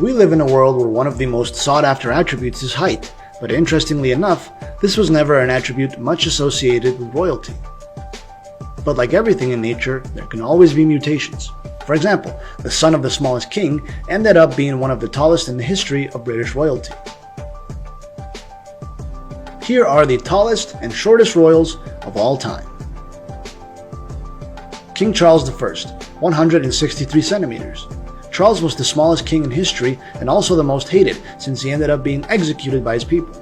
We live in a world where one of the most sought-after attributes is height, but interestingly enough, this was never an attribute much associated with royalty. But like everything in nature, there can always be mutations. For example, the son of the smallest king ended up being one of the tallest in the history of British royalty. Here are the tallest and shortest royals of all time. King Charles I, 163 centimeters. Charles was the smallest king in history and also the most hated, since he ended up being executed by his people.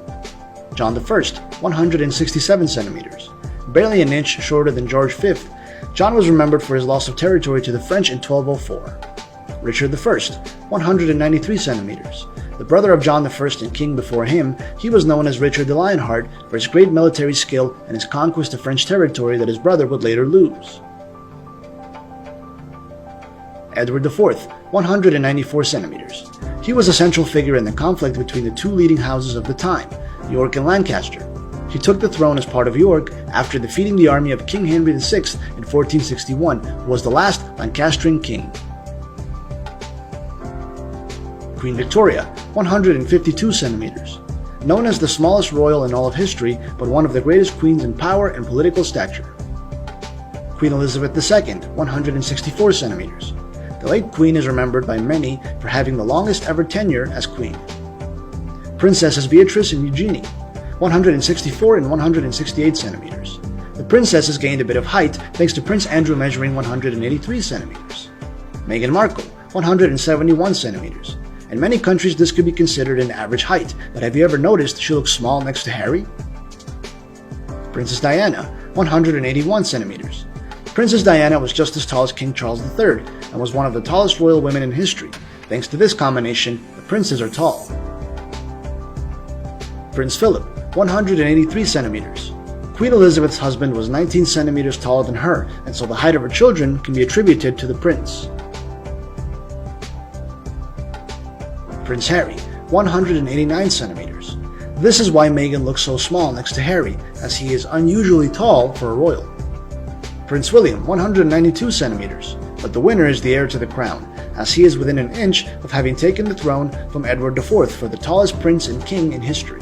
John I, 167 centimeters. Barely an inch shorter than George V, John was remembered for his loss of territory to the French in 1204. Richard I, 193 centimeters. The brother of John I and king before him, he was known as Richard the Lionheart for his great military skill and his conquest of French territory that his brother would later lose. Edward IV, 194 centimeters. He was a central figure in the conflict between the two leading houses of the time, York and Lancaster. He took the throne as part of York after defeating the army of King Henry VI in 1461, who was the last Lancastrian king. Queen Victoria, 152 centimeters. Known as the smallest royal in all of history, but one of the greatest queens in power and political stature. Queen Elizabeth II, 164 centimeters. The late queen is remembered by many for having the longest ever tenure as queen. Princesses Beatrice and Eugenie, 164 and 168 centimeters. The princesses gained a bit of height thanks to Prince Andrew measuring 183 centimeters. Meghan Markle, 171 centimeters. In many countries this could be considered an average height, but have you ever noticed she looks small next to Harry? Princess Diana, 181 centimeters. Princess Diana was just as tall as King Charles III and was one of the tallest royal women in history. Thanks to this combination, the princes are tall. Prince Philip, 183 centimeters. Queen Elizabeth's husband was 19 centimeters taller than her, and so the height of her children can be attributed to the prince. Prince Harry, 189 centimeters. This is why Meghan looks so small next to Harry, as he is unusually tall for a royal. Prince William, 192 centimeters, but the winner is the heir to the crown, as he is within an inch of having taken the throne from Edward IV for the tallest prince and king in history.